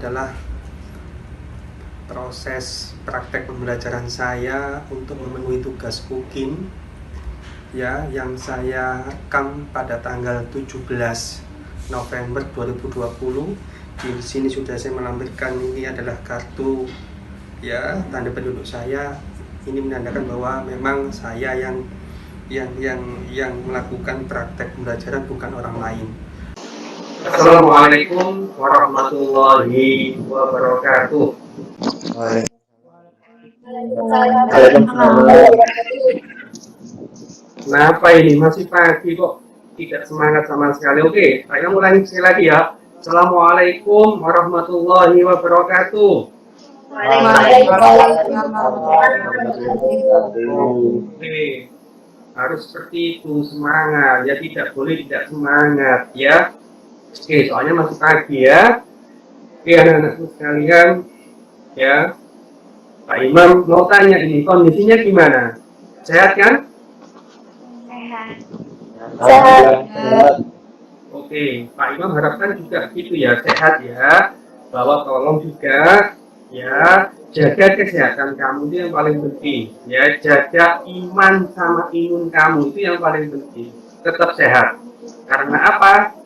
adalah proses praktek pembelajaran saya untuk memenuhi tugas UKIM ya, yang saya rekam pada tanggal 17 November 2020. Di sini sudah saya melampirkan, ini adalah kartu ya, tanda penduduk saya. Ini menandakan bahwa memang saya yang melakukan praktek pembelajaran, bukan orang lain. Assalamualaikum warahmatullahi wabarakatuh. Kenapa ini masih pagi kok tidak semangat sama sekali? Oke, saya mulai sekali lagi ya. Assalamualaikum warahmatullahi wabarakatuh. Oke, harus seperti itu, semangat ya, tidak boleh tidak semangat ya. Oke, soalnya masih pagi ya. Oke, anak-anakku sekalian ya, Pak Imam mau tanya, ini kondisinya gimana? Sehat kan? Sehat. Oke, Pak Imam harapkan juga gitu ya, sehat ya. Bahwa tolong juga ya, jaga kesehatan kamu, itu yang paling penting ya. Jaga iman sama imun kamu, itu yang paling penting. Tetap sehat. Karena apa?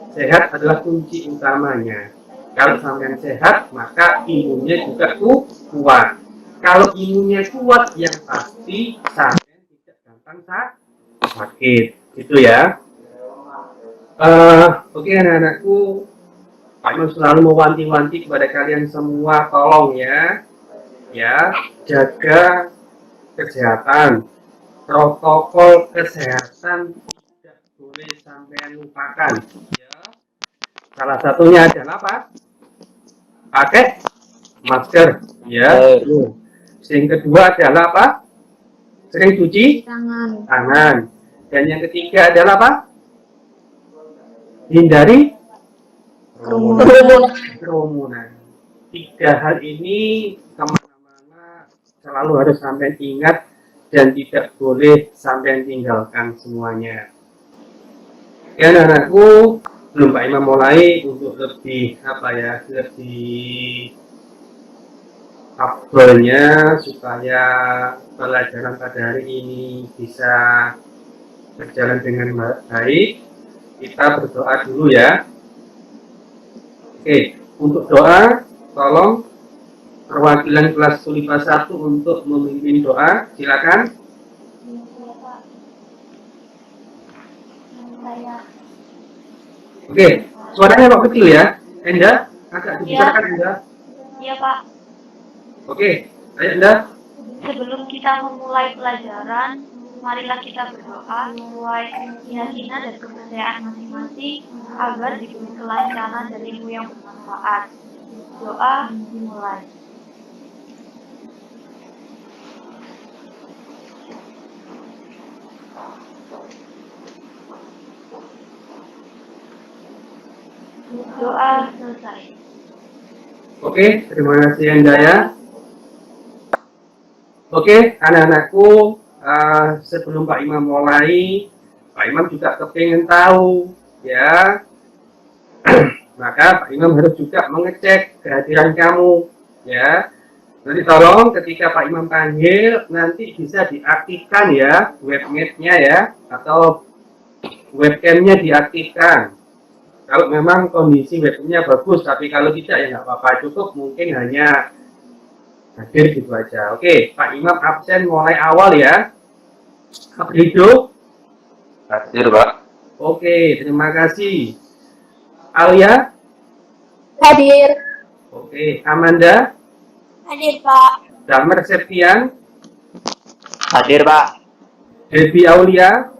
Sehat adalah kunci utamanya. Kalau sampean sehat, maka imunnya juga kuat. Kalau imunnya kuat, yang pasti sampean tidak gampang sakit. Gitu ya. Oke, anak-anakku, Pak Imam selalu mewanti-wanti kepada kalian semua, tolong ya, jaga kesehatan. Protokol kesehatan tidak boleh sampai lupakan. Ya. Salah satunya adalah apa? Pakai masker. Ya. Yang kedua adalah apa? Sering cuci tangan. Dan yang ketiga adalah apa? Hindari kerumunan. Tiga hal ini kemana-mana selalu harus sampai ingat dan tidak boleh sampai tinggalkan semuanya. Ya, anak-anakku, belum Pak Imam mulai untuk lebih lebih afdolnya supaya pelajaran pada hari ini bisa berjalan dengan baik. Kita berdoa dulu ya. Oke, untuk doa, tolong perwakilan kelas Tulipa 1 untuk memimpin doa, silakan. Oke, suaranya kok kecil ya, Enda, agak dibesarkan Enda. Iya Pak. Oke, ayo Enda. Sebelum kita memulai pelajaran, marilah kita berdoa sesuai keyakinan dan kepercayaan masing-masing agar diberi kelancaran dan ilmu yang bermanfaat. Doa dimulai. Doa selesai. Oke, terima kasih Enda ya. Oke, anak-anakku, sebelum Pak Imam mulai, Pak Imam juga kepingin tahu ya. Maka Pak Imam harus juga mengecek kehadiran kamu ya. Nanti tolong ketika Pak Imam panggil, nanti bisa diaktifkan ya webcam-nya ya, atau webcamnya diaktifkan. Kalau memang kondisi webcamnya bagus, tapi kalau tidak ya nggak apa-apa, cukup mungkin hanya hadir gitu aja. Oke, Pak Imam absen mulai awal ya. Abdido? Hadir, Pak. Oke, terima kasih. Alia? Hadir. Oke, Amanda? Hadir, Pak. Damar Septian? Hadir, Pak. Devi Aulia?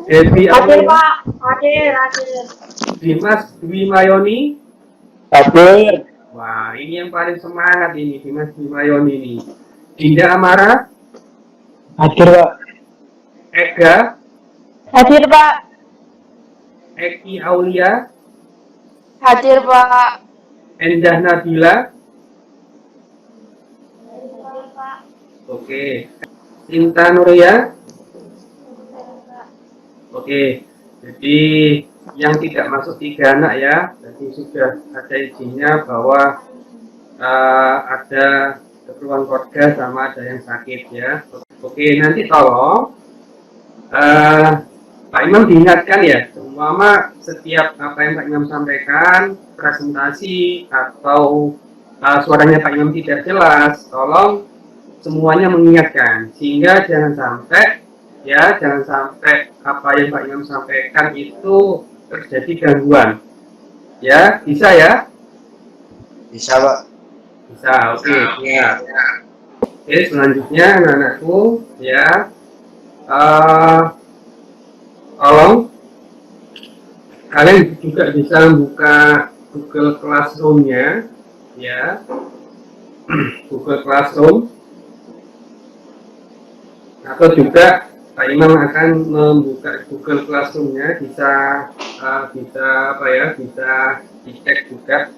Devi Hadir, Aulia? Pak. Hadir. Dimas Dwi Mayoni? Hadir. Wah, ini yang paling semangat ini, Dimas Dwi Mayoni ini. Dinda Amara? Hadir, Pak. Ega? Hadir, Pak. Eki Aulia? Hadir, Pak. Endah Nabila? Pak. Oke. Sinta Nuria? Oke. Jadi yang tidak masuk 3 anak ya, jadi sudah ada izinnya bahwa ada keperluan keluarga sama ada yang sakit ya. Oke, nanti tolong Pak Imam diingatkan ya, umpama setiap apa yang Pak Imam sampaikan, presentasi atau suaranya Pak Imam tidak jelas, tolong semuanya mengingatkan sehingga jangan sampai apa yang Pak Imam sampaikan itu terjadi gangguan. Ya, bisa ya? Bisa, Pak. Bisa, oke. Ya. Oke, selanjutnya anak-anakku ya, tolong kalian juga bisa buka Google Classroom-nya ya. Google Classroom, atau juga Pak Imam akan membuka Google Classroom-nya, bisa dicek juga.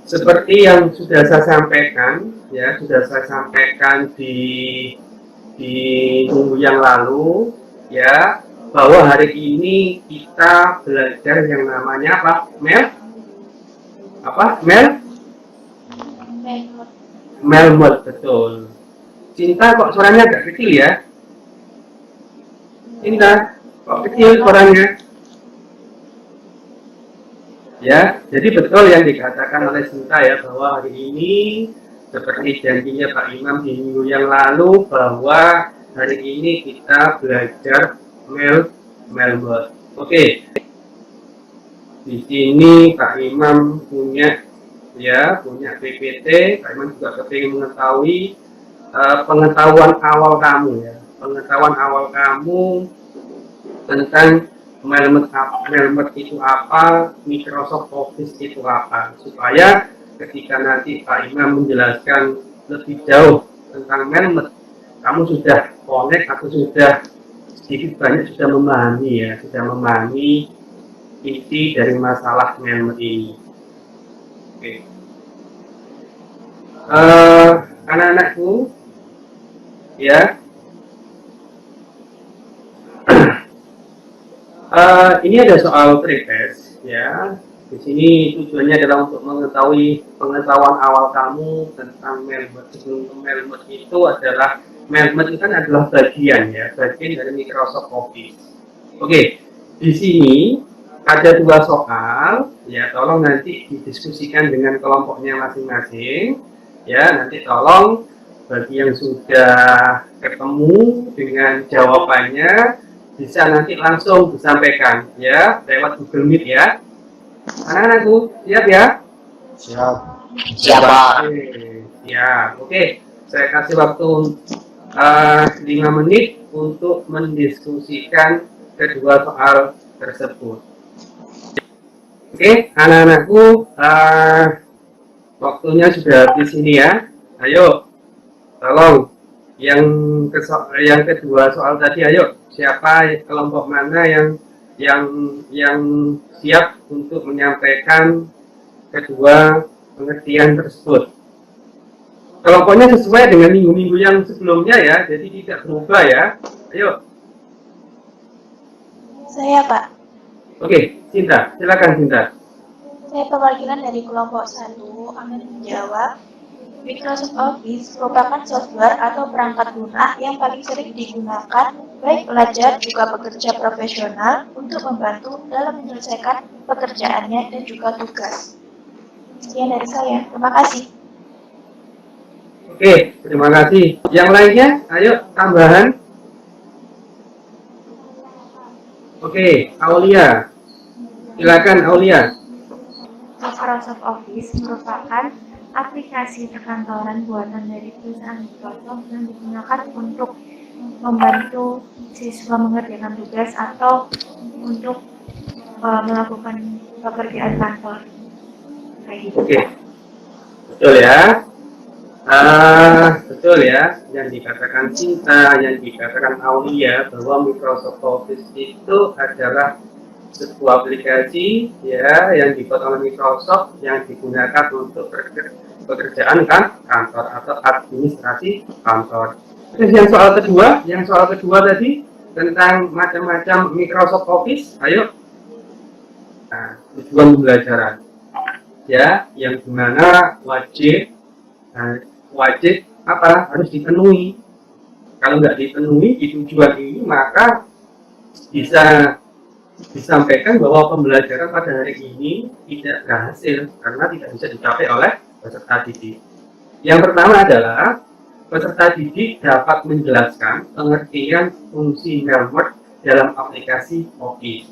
Seperti yang sudah saya sampaikan ya, di minggu yang lalu ya, bahwa hari ini kita belajar yang namanya apa? Melmot, betul. Cinta, kok suaranya agak kecil ya? Cinta, kok kecil suaranya? Ya, jadi betul yang dikatakan oleh Cinta ya, bahwa hari ini seperti janjinya Pak Imam di minggu yang lalu, bahwa hari ini kita belajar Melmot. Oke. Di sini Pak Imam punya PPT. Pak Imam juga ingin mengetahui pengetahuan awal kamu ya, tentang Melmot itu apa, Microsoft Office itu apa, supaya ketika nanti Pak Imam menjelaskan lebih jauh tentang Melmot, kamu sudah connect atau sudah sedikit banyak sudah memahami isi dari masalah Melmot ini. Oke. Anak-anakku ya, ini ada soal pretest ya. Di sini tujuannya adalah untuk mengetahui pengetahuan awal kamu tentang Melmot. Melmot itu kan adalah bagian dari Microsoft Office. Oke, di sini ada 2 soal ya, tolong nanti didiskusikan dengan kelompoknya masing-masing ya. Nanti tolong bagi yang sudah ketemu dengan jawabannya bisa nanti langsung disampaikan ya lewat Google Meet ya. Anak-anakku siap ya? Siap. Siap, Pak. Siap. Oke, saya kasih waktu 5 menit untuk mendiskusikan kedua soal tersebut. Oke, anak-anakku, waktunya sudah habis ini ya. Ayo, tolong yang kedua soal tadi, ayo, siapa kelompok mana yang siap untuk menyampaikan kedua pengertian tersebut. Kelompoknya sesuai dengan minggu-minggu yang sebelumnya ya, jadi tidak berubah ya. Ayo. Saya, Pak. Oke, Cinta, silakan Cinta. Saya perwakilan dari kelompok 1 akan menjawab. Microsoft Office merupakan software atau perangkat lunak yang paling sering digunakan baik pelajar juga pekerja profesional untuk membantu dalam menyelesaikan pekerjaannya dan juga tugas. Sekian dari saya. Terima kasih. Oke, terima kasih. Yang lainnya, ayo tambahan. Oke, Aulia. Silakan Aulia. Microsoft Office merupakan aplikasi perkantoran buatan dari perusahaan Microsoft yang digunakan untuk membantu siswa mengerjakan tugas atau untuk melakukan pekerjaan kantor. Kayak gitu. Oke, betul ya. Betul ya, yang dikatakan Cinta, yang dikatakan Aulia, bahwa Microsoft Office itu adalah sebuah aplikasi ya yang dibuat oleh Microsoft yang digunakan untuk pekerjaan kantor atau administrasi kantor. Terus yang soal kedua tadi tentang macam-macam Microsoft Office. Ayo. Nah, tujuan pembelajaran. Ya, yang dimana wajib apa harus dipenuhi. Kalau nggak dipenuhi di tujuan ini, maka bisa disampaikan bahwa pembelajaran pada hari ini tidak berhasil karena tidak bisa dicapai oleh peserta didik. Yang pertama adalah peserta didik dapat menjelaskan pengertian fungsi Mailword dalam aplikasi Office.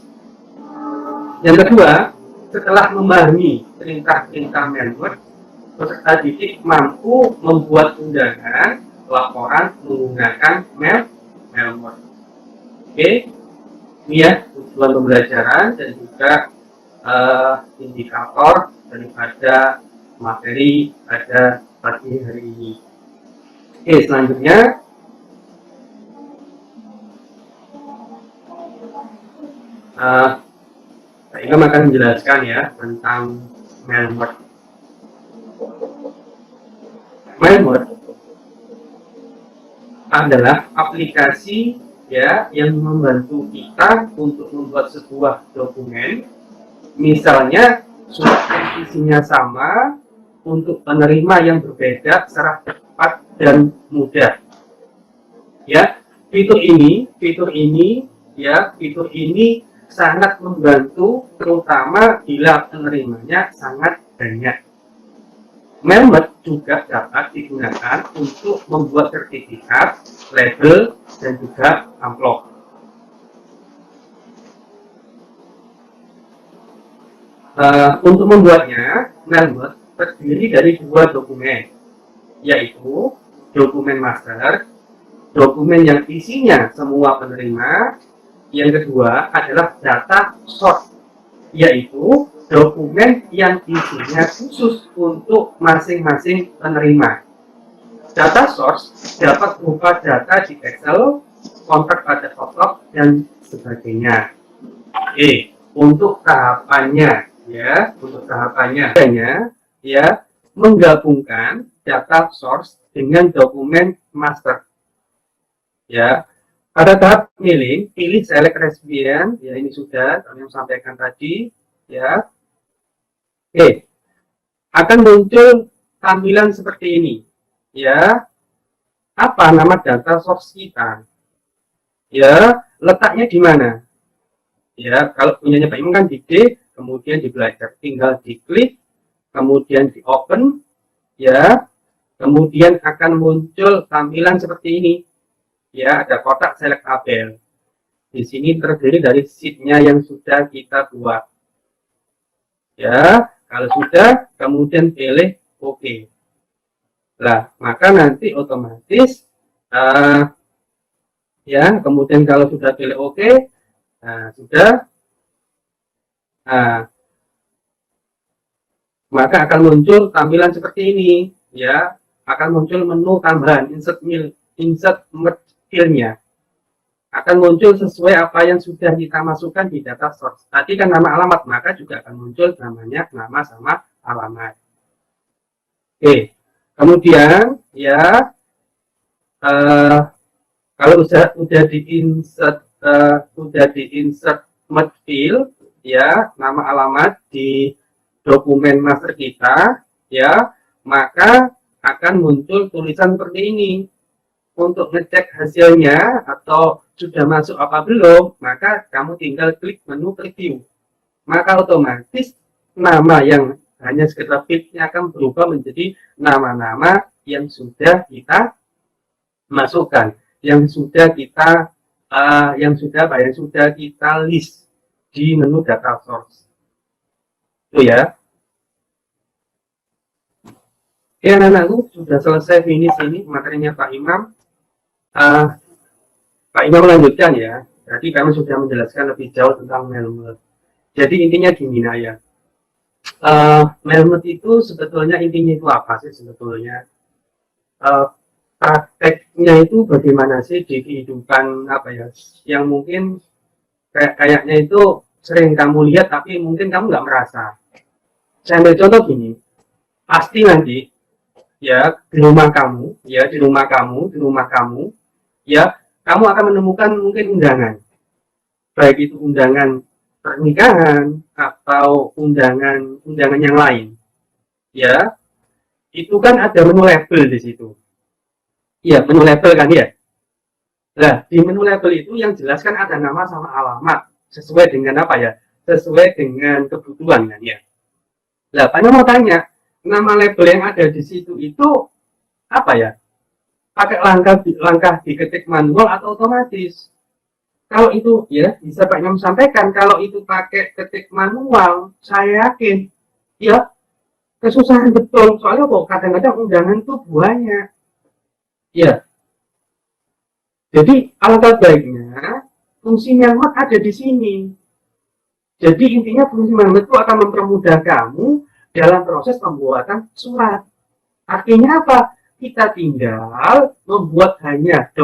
Yang kedua, setelah memahami perintah-perintah Mailword, peserta didik mampu membuat undangan laporan menggunakan Mailword. Oke, ini ya tujuan pembelajaran dan juga indikator daripada materi pada pagi hari ini. Oke, selanjutnya Pak Ilham akan menjelaskan ya tentang Mailword. Mailword adalah aplikasi ya yang membantu kita untuk membuat sebuah dokumen, misalnya surat isinya sama untuk penerima yang berbeda secara cepat dan mudah. Ya, fitur ini sangat membantu, terutama bila penerimanya sangat banyak. Mailword juga dapat digunakan untuk membuat sertifikat, label, dan juga amplop. Untuk membuatnya, Mailword terdiri dari dua dokumen, yaitu dokumen master, dokumen yang isinya semua penerima. Yang kedua adalah data source, yaitu dokumen yang isinya khusus untuk masing-masing penerima. Data source dapat berupa data di Excel, kontrak pada Outlook, dan sebagainya. Oke, untuk tahapannya ya, menggabungkan data source dengan dokumen master. Ya, pada tahap pilih select recipient, ya ini sudah kami sampaikan tadi, ya. Oke, akan muncul tampilan seperti ini, ya. Apa nama data source kita? Ya, letaknya di mana? Ya, kalau punyanya Pak Imam kan di D, kemudian di belajar, tinggal diklik, kemudian di open, ya. Kemudian akan muncul tampilan seperti ini. Ya, ada kotak select tabel. Di sini terdiri dari sheet-nya yang sudah kita buat. Ya, kalau sudah, kemudian pilih OK. Nah, maka nanti otomatis, ya, kemudian kalau sudah pilih OK, sudah, maka akan muncul tampilan seperti ini. Ya, akan muncul menu tambahan, insert merge field-nya. Akan muncul sesuai apa yang sudah kita masukkan di data source. Tadi kan nama alamat, maka juga akan muncul namanya nama sama alamat. Oke, kemudian ya kalau udah diinsert merge field, ya nama alamat di dokumen master kita, ya maka akan muncul tulisan seperti ini. Untuk ngecek hasilnya atau sudah masuk apa belum, maka kamu tinggal klik menu preview. Maka otomatis nama yang hanya sekedar fitnya akan berubah menjadi nama-nama yang sudah kita masukkan, yang sudah kita list di menu data source. Itu ya. Oke, anak-anakku sudah selesai finish ini materinya Pak Imam. Pak Imam melanjutkan ya. Jadi kami sudah menjelaskan lebih jauh tentang Mailword. Jadi intinya gini ya. Mailword itu sebetulnya intinya itu apa sih sebetulnya? Prakteknya itu bagaimana sih di kehidupan apa ya? Yang mungkin kayaknya itu sering kamu lihat tapi mungkin kamu nggak merasa. Saya ambil contoh gini. Pasti nanti ya di rumah kamu, ya di rumah kamu, ya kamu akan menemukan mungkin undangan, baik itu undangan pernikahan atau undangan yang lain, ya itu kan ada menu label di situ, ya menu label kan ya. Nah di menu label itu yang jelas kan ada nama sama alamat sesuai dengan apa ya, sesuai dengan kebutuhan kan ya. Nah Pak mau tanya, nama label yang ada di situ itu apa ya? Pakai langkah diketik manual atau otomatis? Kalau itu ya bisa Pak Imam sampaikan, kalau itu pakai ketik manual, saya yakin ya kesusahan betul. Soalnya kok kadang-kadang undangan tuh banyak. Ya, jadi alangkah baiknya fungsi Melmot ada di sini. Jadi intinya fungsi Melmot itu akan mempermudah kamu dalam proses pembuatan surat. Artinya apa? Kita tinggal membuat hanya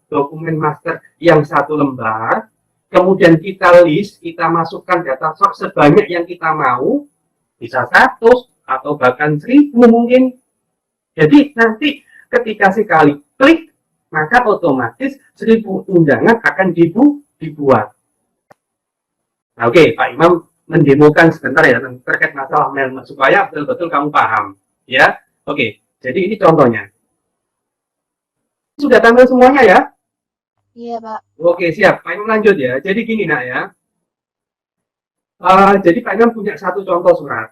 dokumen master yang satu lembar, kemudian kita list, kita masukkan data source sebanyak yang kita mau, bisa 100 atau bahkan 1000 mungkin. Jadi nanti ketika sekali klik, maka otomatis 1000 undangan akan dibuat. Nah, oke, Pak Imam mendemokan sebentar ya terkait masalah Melmot supaya betul-betul kamu paham, ya. Oke, jadi ini contohnya. Sudah tampil semuanya ya? Iya, Pak. Oke, siap. Pak Imam lanjut ya. Jadi gini nak ya. Jadi Pak Imam punya satu contoh surat.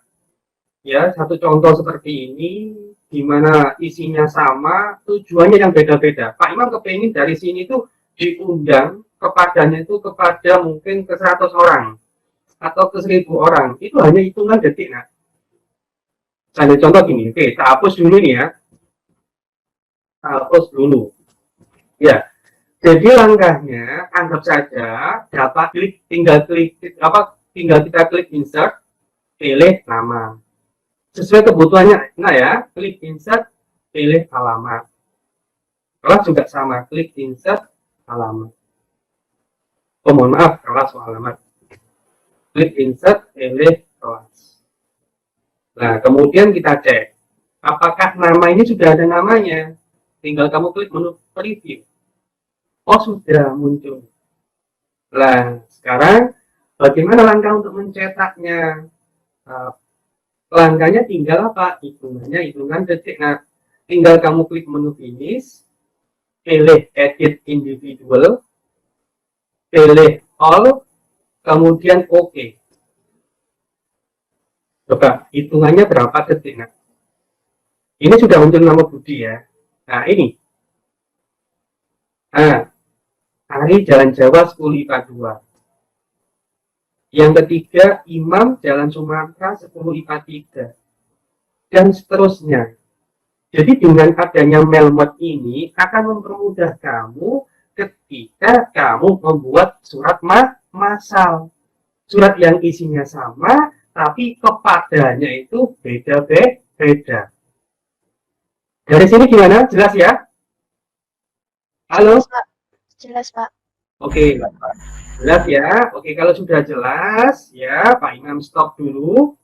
Ya, satu contoh seperti ini, di mana isinya sama, tujuannya yang beda-beda. Pak Imam kepingin dari sini tuh diundang kepadanya itu kepada mungkin ke 100 orang atau ke 1000 orang. Itu hanya hitungan detik nak. Misalnya contoh gini, oke, kita hapus dulu nih ya. Kita hapus dulu. Ya, jadi langkahnya anggap saja dapat tinggal kita klik insert, pilih nama. Sesuai kebutuhannya, nah ya, klik insert, pilih alamat. Kelas juga sama, klik insert, alamat. Oh mohon maaf, kelas alamat. Klik insert, pilih kelas. Nah kemudian kita cek, apakah nama ini sudah ada namanya? Tinggal kamu klik menu preview. Oh sudah muncul. Nah sekarang bagaimana langkah untuk mencetaknya? Langkahnya tinggal apa? Hitungan detik. Nah tinggal kamu klik menu finish, pilih edit individual, pilih all, kemudian OK. Coba hitungannya berapa detik? Nah ini sudah muncul nama Budi ya. Nah ini. Nah Ari Jalan Jawa 10 IPA 2. Yang ketiga, Imam Jalan Sumatera 10 IPA 3. Dan seterusnya. Jadi dengan adanya Melmot ini akan mempermudah kamu ketika kamu membuat surat massal. Surat yang isinya sama, tapi kepadanya itu beda-beda. Dari sini gimana? Jelas ya? Halo? Jelas, Pak. Oke, jelas ya. Oke, kalau sudah jelas ya, Pak Imam stop dulu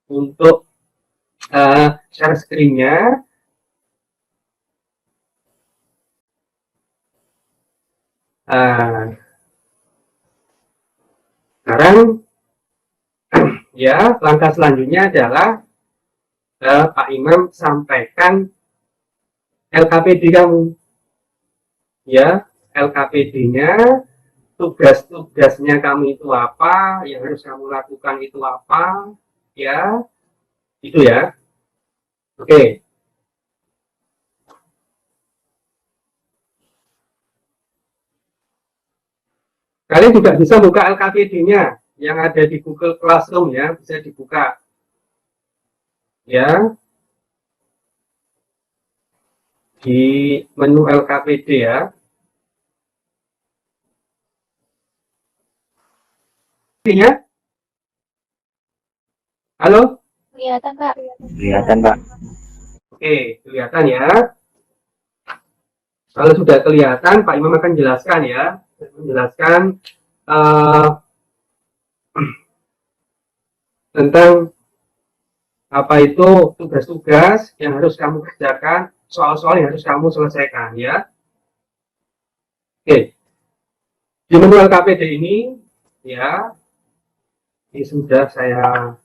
untuk share screen-nya. Sekarang ya, langkah selanjutnya adalah Pak Imam sampaikan LKPD kamu. Ya, LKPD-nya, tugas-tugasnya kamu itu apa, yang harus kamu lakukan itu apa, ya, itu ya. Oke. Kalian juga bisa buka LKPD-nya yang ada di Google Classroom ya, bisa dibuka. Ya. Di menu LKPD ya. Ya. Halo? Kelihatan, Pak. Kelihatan, Pak. Oke, kelihatan ya. Kalau sudah kelihatan, Pak Imam akan jelaskan ya. Menjelaskan tentang apa itu tugas-tugas yang harus kamu kerjakan, soal-soal yang harus kamu selesaikan ya. Oke, di manual KPD ini ya, ini sudah saya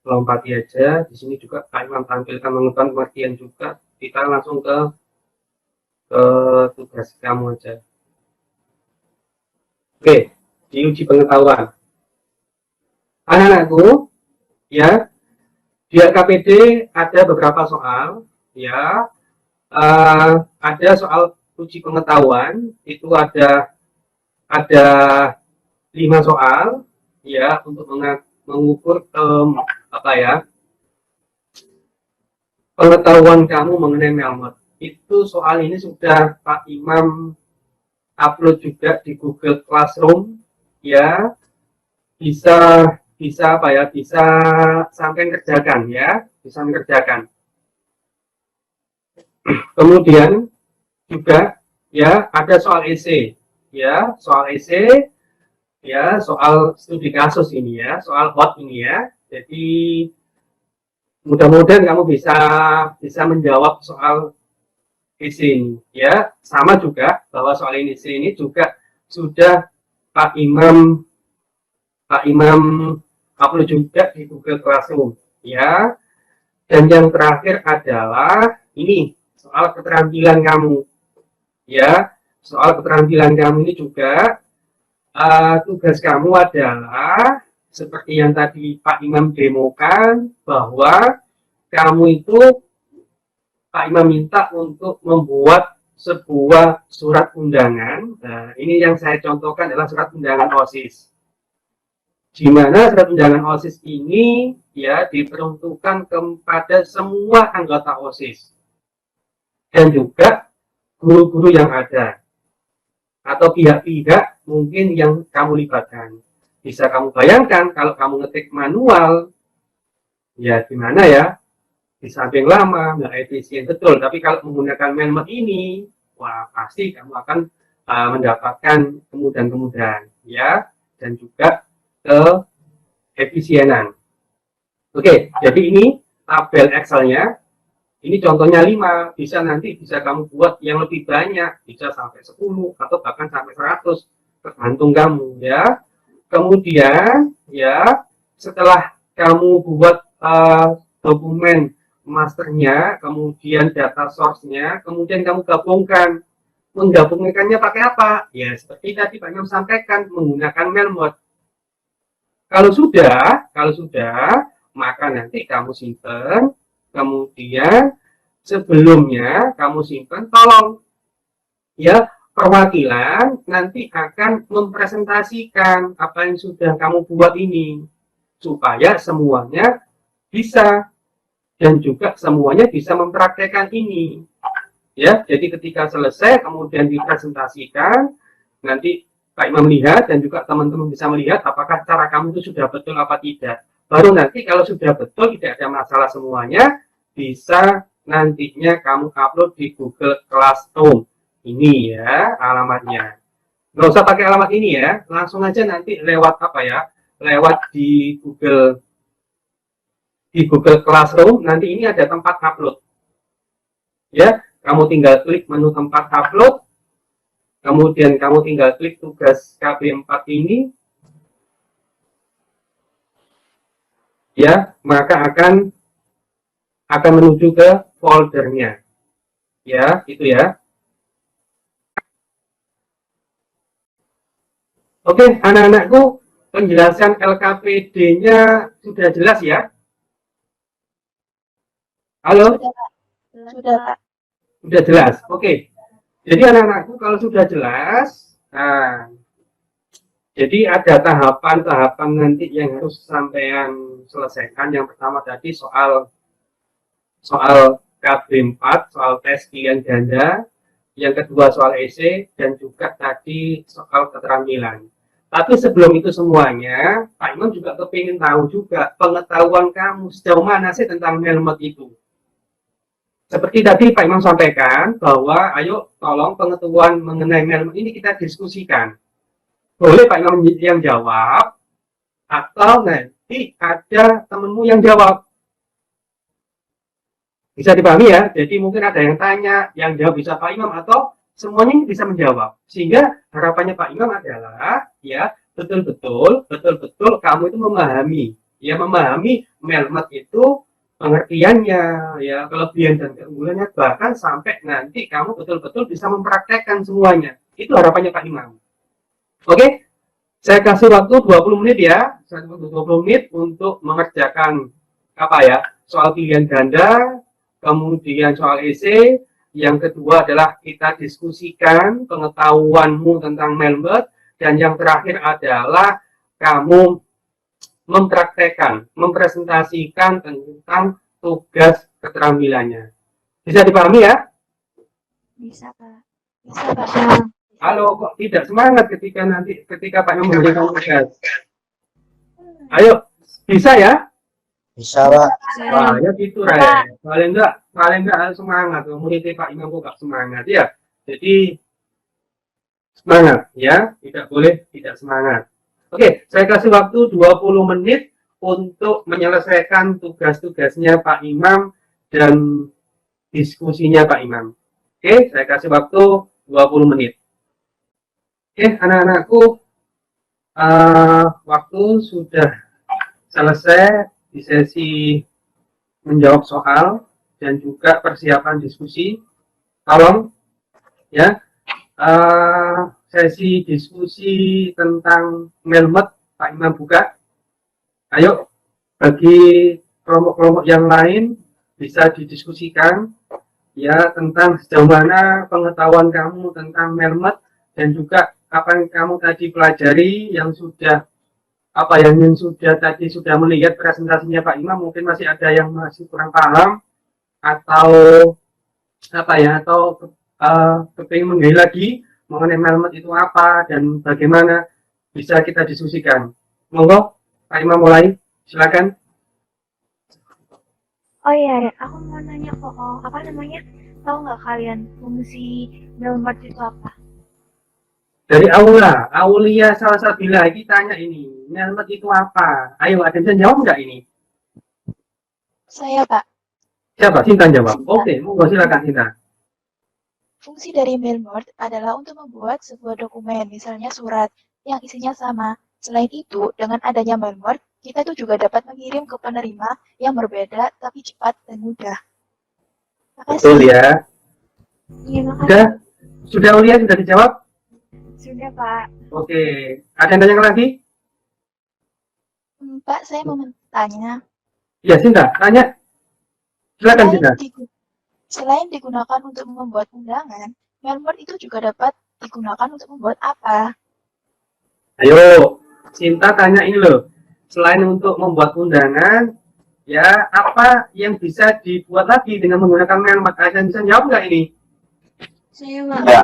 lompati aja. Di sini juga Pak Imam tampilkan mengetahui pengertian juga. Kita langsung ke tugas kamu aja. Oke, di uji pengetahuan. Anak-anakku, ya, di KPD ada beberapa soal, ya. Ada soal uji pengetahuan, itu ada 5 soal, ya, untuk mengukur apa ya, pengetahuan kamu mengenai Melmot. Itu soal ini sudah Pak Imam upload juga di Google Classroom, ya, bisa apa ya, bisa sampai kerjakan ya, bisa mengerjakan. Kemudian juga ya ada soal esai, ya, soal esai, ya, soal studi kasus ini ya, soal hot ini ya. Jadi mudah-mudahan kamu bisa menjawab soal esai ini ya. Sama juga bahwa soal esai ini juga sudah Pak Imam upload juga di Google Classroom ya. Dan yang terakhir adalah ini soal keterampilan kamu ya. Soal keterampilan kamu ini juga tugas kamu adalah seperti yang tadi Pak Imam demokan, bahwa kamu itu Pak Imam minta untuk membuat sebuah surat undangan. Nah, ini yang saya contohkan adalah surat undangan OSIS. Di mana surat undangan OSIS ini ya diperuntukkan kepada semua anggota OSIS dan juga guru-guru yang ada atau pihak-pihak mungkin yang kamu libatkan. Bisa kamu bayangkan kalau kamu ngetik manual, ya gimana ya, di samping lama, nggak efisien betul. Tapi kalau menggunakan Melmot ini, wah pasti kamu akan mendapatkan kemudahan-kemudahan ya, dan juga keefisienan. Oke, jadi ini tabel Excel-nya. Ini contohnya 5, nanti bisa kamu buat yang lebih banyak, bisa sampai 10 atau bahkan sampai 100, tergantung kamu ya. Kemudian ya, setelah kamu buat dokumen masternya, kemudian data source-nya, kemudian kamu gabungkan. Menggabungkannya pakai apa? Ya, seperti tadi Pak Imam sampaikan, menggunakan Melmot. Kalau sudah, maka nanti kamu simpan. Kemudian sebelumnya kamu simpan, tolong ya perwakilan nanti akan mempresentasikan apa yang sudah kamu buat ini supaya semuanya bisa dan juga semuanya bisa mempraktekkan ini ya. Jadi ketika selesai kemudian dipresentasikan, nanti Pak Imam melihat dan juga teman-teman bisa melihat apakah cara kamu itu sudah betul apa tidak. Baru nanti kalau sudah betul, tidak ada masalah semuanya, bisa nantinya kamu upload di Google Classroom. Ini ya alamatnya. Nggak usah pakai alamat ini ya, langsung aja nanti lewat apa ya, lewat di Google Classroom. Nanti ini ada tempat upload. Ya, kamu tinggal klik menu tempat upload. Kemudian kamu tinggal klik tugas KB4 ini. Ya, maka akan menuju ke foldernya. Ya, itu ya. Oke, anak-anakku, penjelasan LKPD-nya sudah jelas ya? Halo? Sudah, Pak. Sudah jelas. Oke. Jadi anak-anakku kalau sudah jelas, nah, jadi ada tahapan-tahapan nanti yang harus sampean selesaikan. Yang pertama tadi soal KB4, soal tes pilihan ganda. Yang kedua soal esai, dan juga tadi soal keterampilan. Tapi sebelum itu semuanya, Pak Imam juga kepingin tahu juga pengetahuan kamu sejauh mana sih tentang Melmot itu. Seperti tadi Pak Imam sampaikan bahwa ayo tolong pengetahuan mengenai Melmot ini kita diskusikan. Boleh Pak Imam yang jawab, atau nanti ada temenmu yang jawab. Bisa dipahami ya? Jadi mungkin ada yang tanya, yang jawab bisa Pak Imam atau semuanya ini bisa menjawab. Sehingga harapannya Pak Imam adalah ya betul-betul kamu itu memahami, ya memahami Melmet itu pengertiannya, ya kelebihan dan keunggulannya, bahkan sampai nanti kamu betul-betul bisa mempraktekkan semuanya. Itu harapannya Pak Imam. Oke, saya kasih waktu 20 menit ya, 20 menit untuk mengerjakan apa ya, soal pilihan ganda, kemudian soal esai, yang kedua adalah kita diskusikan pengetahuanmu tentang Melmet, dan yang terakhir adalah kamu mempraktekkan, mempresentasikan tentang tugas keterampilannya. Bisa dipahami ya? Bisa, Pak. Bisa, Pak. Halo, kok tidak semangat ketika Pak Imam memberikan tugas? Ayo, bisa ya? Bisa, Pak. Wah, ya gitu, Re. Paling enggak semangat. Muridnya Pak Imam kok enggak semangat ya. Jadi semangat ya, tidak boleh tidak semangat. Oke, saya kasih waktu 20 menit untuk menyelesaikan tugas-tugasnya Pak Imam dan diskusinya Pak Imam. Oke, saya kasih waktu 20 menit. Oke, anak-anakku, waktu sudah selesai di sesi menjawab soal dan juga persiapan diskusi. Tolong ya, sesi diskusi tentang Melmet Pak Imam buka. Ayo, bagi kelompok-kelompok yang lain bisa didiskusikan ya tentang sejauh mana pengetahuan kamu tentang Melmet, dan juga apa yang kamu tadi pelajari, yang sudah tadi sudah melihat presentasinya Pak Imam. Mungkin masih ada yang masih kurang paham atau kepingin menggali lagi mengenai Melmet itu apa dan bagaimana, bisa kita diskusikan. Monggo Pak Imam mulai, silakan. Oh iya, aku mau nanya kok, apa namanya? Tahu nggak kalian fungsi Melmet itu apa? Dari Aulia Salsabila tanya ini, Melmet itu apa? Ayo, ada yang bisa jawab nggak ini? Saya, Pak. Siapa? Sinta jawab. Oke, monggo silakan Sinta. Fungsi dari Melmet adalah untuk membuat sebuah dokumen, misalnya surat, yang isinya sama. Selain itu, dengan adanya Melmet, kita itu juga dapat mengirim ke penerima yang berbeda, tapi cepat dan mudah. Makasih. Betul ya. Iya, makasih. Sudah Aulia, sudah dijawab? Sudah, Pak. Oke, ada yang tanya lagi? Pak, saya mau bertanya. Ya, Sinta, tanya. Silakan Sinta. Selain digunakan untuk membuat undangan, Melmet itu juga dapat digunakan untuk membuat apa? Ayo, Sinta tanya ini loh. Selain untuk membuat undangan, ya apa yang bisa dibuat lagi dengan menggunakan Melmet? Ada yang bisa jawab nggak ini? Saya, Pak. Ya.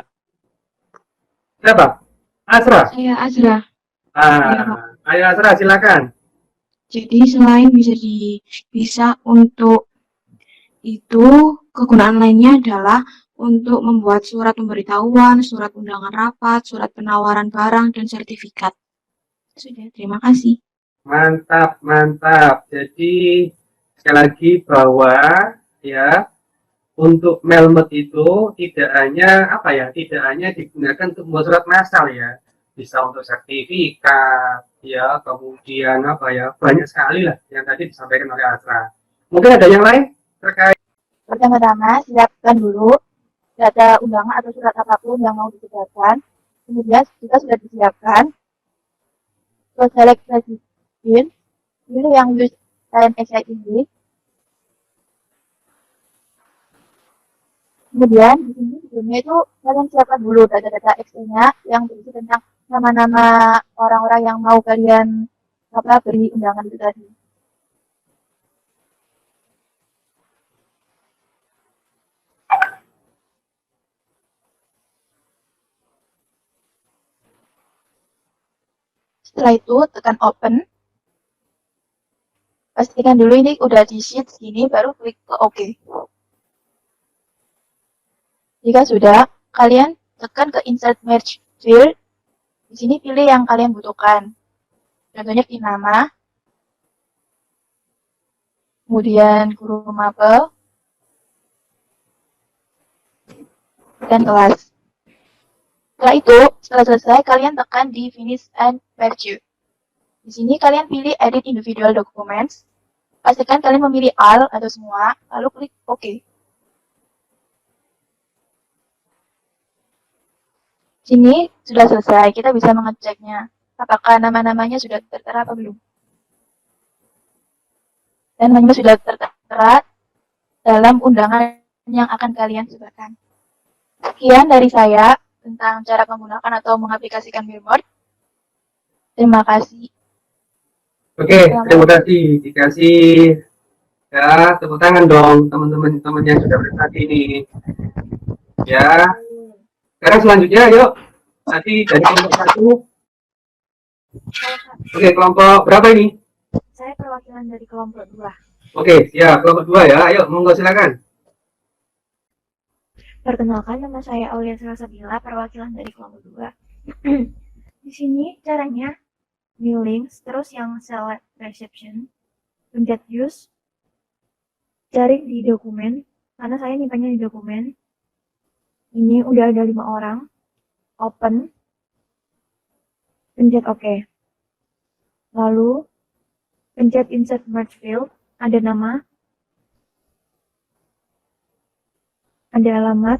Siapa? Asra. Saya Azra. Ayo Asra, silakan. Jadi selain bisa untuk itu, kegunaan lainnya adalah untuk membuat surat pemberitahuan, surat undangan rapat, surat penawaran barang, dan sertifikat. Sudah, terima kasih. Mantap, mantap. Jadi sekali lagi bahwa ya untuk Melmet itu tidak hanya digunakan untuk membuat surat massal ya, bisa untuk sertifikat ya, kemudian banyak sekali lah yang tadi disampaikan oleh Asra. Mungkin ada yang lain terkait. Pertama-tama, siapkan dulu data undangan atau surat apapun yang mau disebarkan. Kemudian jika sudah disiapkan, select presiden, pilih yang use time exact ini. Kemudian di sini sebelumnya itu kalian siapkan dulu data-data Excel-nya yang berisi tentang nama-nama orang-orang yang mau kalian beri undangan itu tadi. Setelah itu tekan open. Pastikan dulu ini udah di sheet segini, baru klik ke OK. Jika sudah, kalian tekan ke Insert Merge Field. Di sini pilih yang kalian butuhkan. Contohnya pilih nama, kemudian guru mapel, dan kelas. Setelah selesai, kalian tekan di Finish and Merge. Di sini kalian pilih Edit Individual Documents. Pastikan kalian memilih all atau semua, lalu klik OK. Sini sudah selesai, kita bisa mengeceknya. Apakah nama-namanya sudah tertera atau belum? Dan namanya sudah tertera dalam undangan yang akan kalian sebarkan. Sekian dari saya tentang cara menggunakan atau mengaplikasikan Milmord. Terima kasih. Oke, terima kasih. Dikasih ya tepuk tangan dong teman-teman yang sudah berpartisipasi ini. Ya. Sekarang selanjutnya yuk. Tadi dari kelompok 1. Oke, kelompok berapa ini? Saya perwakilan dari kelompok 2. Oke, ya kelompok 2 ya. Ayo, monggo silakan. Perkenalkan, nama saya Aulia Salsabila, perwakilan dari kelompok 2. Di sini caranya new links, terus yang select reception, pencet use, cari di dokumen, karena saya nyimpannya di dokumen. Ini udah ada 5 orang, open, pencet OK. Lalu pencet insert merge field, ada nama, ada alamat,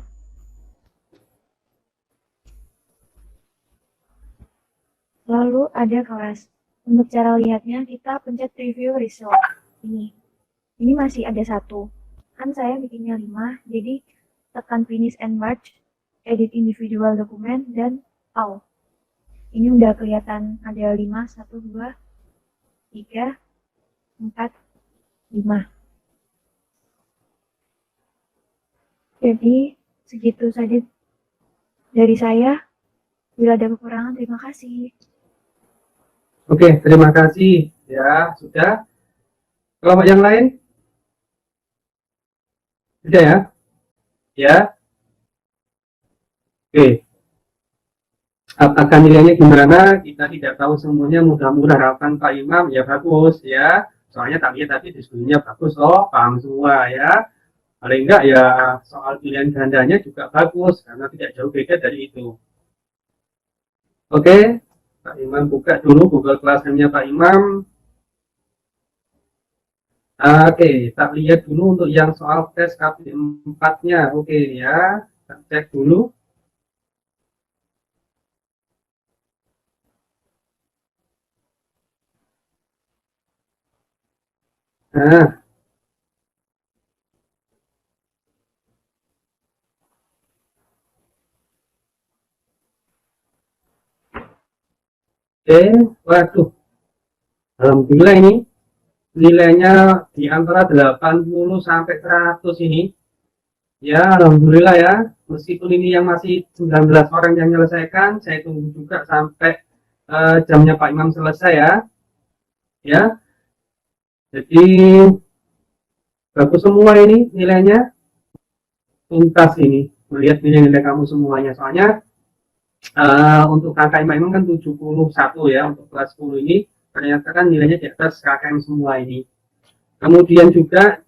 lalu ada kelas. Untuk cara lihatnya, kita pencet preview result. Ini masih ada 1. Kan saya bikinnya 5, jadi tekan finish and merge, edit individual document, dan all. Ini udah kelihatan ada 5, 1, 2, 3, 4, 5. Jadi, segitu saja dari saya. Bila ada kekurangan, terima kasih. Oke, terima kasih. Ya, sudah. Kelompok yang lain? Sudah ya? Ya. Oke. Apakah nilainya gimana? Kita tidak tahu semuanya. Mudah-mudahan harapan Pak Imam ya bagus ya. Soalnya tak lihat tadi diskusinya bagus loh, paham semua ya. Paling enggak ya soal pilihan gandanya juga bagus karena tidak jauh beda dari itu. Oke, Pak Imam buka dulu Google Classroom-nya Pak Imam. Oke, kita lihat dulu untuk yang soal tes KP4-nya. Oke ya, kita cek dulu. Nah, waduh, alhamdulillah ini nilainya di antara 80 sampai 100 ini. Ya, alhamdulillah ya. Meskipun ini yang masih 19 orang yang menyelesaikan, saya tunggu juga sampai jamnya Pak Imam selesai ya. Ya. Jadi bagus semua ini nilainya. Tuntas ini melihat nilai-nilai kamu semuanya. Soalnya untuk KKM Pak Imam kan 71 ya untuk kelas 10 ini. Ternyata kan nilainya di atas KKM semua ini. Kemudian juga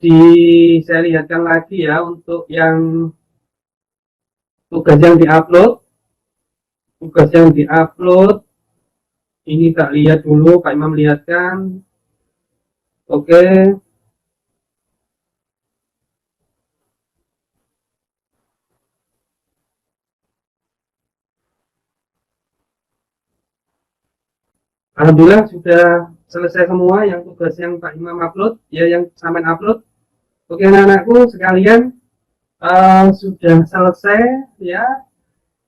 saya lihatkan lagi ya untuk yang tugas yang diupload ini tak lihat dulu, Pak Imam lihatkan. Oke. Alhamdulillah sudah selesai semua yang tugas yang Pak Imam upload ya, yang sampai upload. Oke anak-anakku sekalian, sudah selesai ya.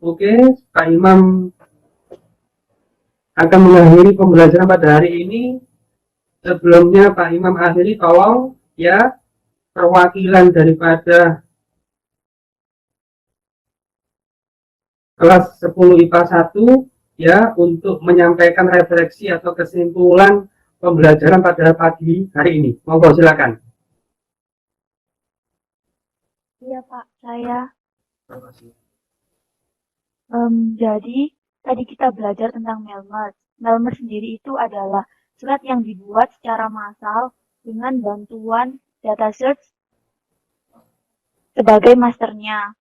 Oke, Pak Imam akan mengakhiri pembelajaran pada hari ini. Sebelumnya Pak Imam akhiri, tolong ya perwakilan daripada kelas 10 IPA 1 ya untuk menyampaikan refleksi atau kesimpulan pembelajaran pada pagi hari ini. Monggo silakan. Iya Pak, saya. Jadi tadi kita belajar tentang Melmer. Melmer sendiri itu adalah surat yang dibuat secara massal dengan bantuan data search sebagai masternya.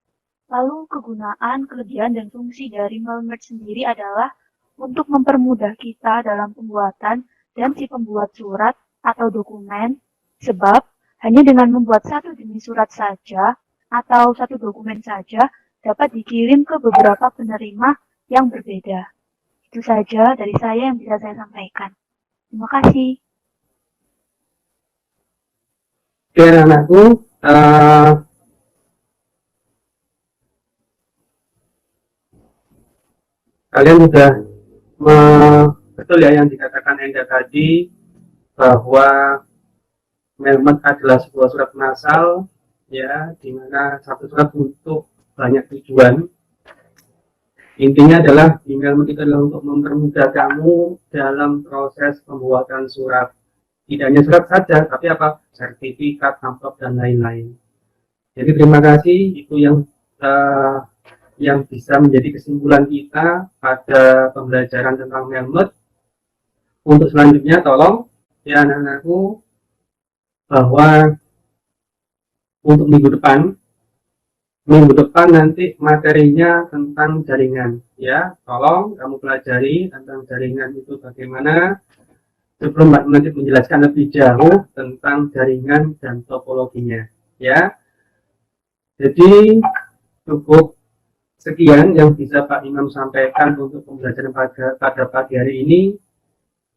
Lalu kegunaan, kelebihan, dan fungsi dari Melmerge sendiri adalah untuk mempermudah kita dalam pembuatan dan si pembuat surat atau dokumen, sebab hanya dengan membuat satu jenis surat saja atau satu dokumen saja dapat dikirim ke beberapa penerima yang berbeda. Itu saja dari saya yang bisa saya sampaikan. Terima kasih. Oke, anak-anakku, kalian sudah betul ya yang dikatakan Enda tadi, bahwa Melmerge adalah sebuah surat massal, ya, di mana satu surat untuk banyak tujuan. Intinya adalah di Melmerge itu adalah untuk mempermudah kamu dalam proses pembuatan surat. Tidak hanya surat saja, tapi apa? Sertifikat, amplop, dan lain-lain. Jadi terima kasih, itu yang bisa menjadi kesimpulan kita pada pembelajaran tentang Melmerge. Untuk selanjutnya, tolong ya anak-anakku, bahwa untuk minggu depan nanti materinya tentang jaringan, ya. Tolong kamu pelajari tentang jaringan itu bagaimana, sebelum Mbak nanti menjelaskan lebih jauh tentang jaringan dan topologinya, ya. Jadi cukup sekian yang bisa Pak Imam sampaikan untuk pembelajaran pada pagi hari ini.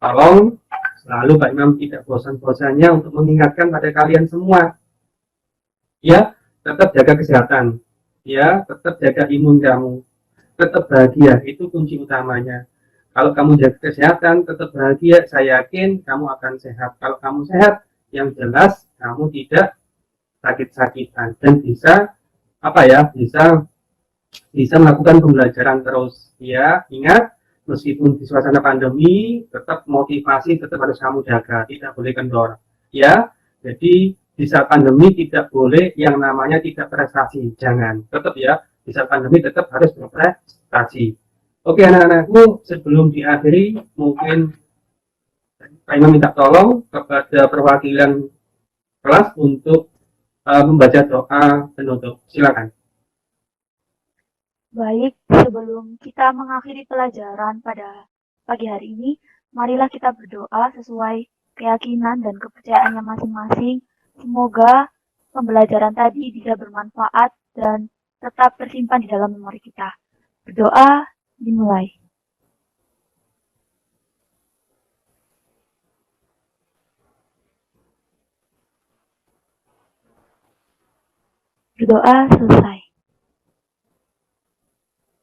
Tolong selalu Pak Imam tidak bosan-bosannya untuk mengingatkan pada kalian semua, ya, tetap jaga kesehatan, ya, tetap jaga imun kamu, tetap bahagia, itu kunci utamanya. Kalau kamu jaga kesehatan, tetap bahagia, saya yakin kamu akan sehat. Kalau kamu sehat, yang jelas kamu tidak sakit-sakitan dan bisa bisa melakukan pembelajaran terus, ya. Ingat, meskipun di suasana pandemi, tetap motivasi tetap harus kamu jaga, tidak boleh kendor, ya. Jadi di saat pandemi tidak boleh yang namanya tidak prestasi, jangan, tetap ya, di saat pandemi tetap harus berprestasi. Oke anak-anakku, sebelum diakhiri, mungkin Pak Imam minta tolong kepada perwakilan kelas untuk membaca doa penutup, silakan. Baik, sebelum kita mengakhiri pelajaran pada pagi hari ini, marilah kita berdoa sesuai keyakinan dan kepercayaannya masing-masing. Semoga pembelajaran tadi bisa bermanfaat dan tetap tersimpan di dalam memori kita. Berdoa dimulai. Berdoa selesai.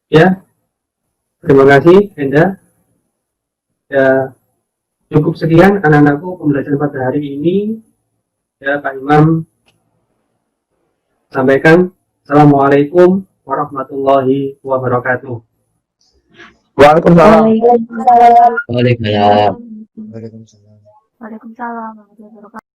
Ya, terima kasih Enda. Ya, cukup sekian anak-anakku pembelajaran pada hari ini. Ya, Pak Imam sampaikan. Assalamualaikum warahmatullahi wabarakatuh. Waalaikumsalam. Waalaikumsalam. Waalaikumsalam. Waalaikumsalam warahmatullahi wabarakatuh.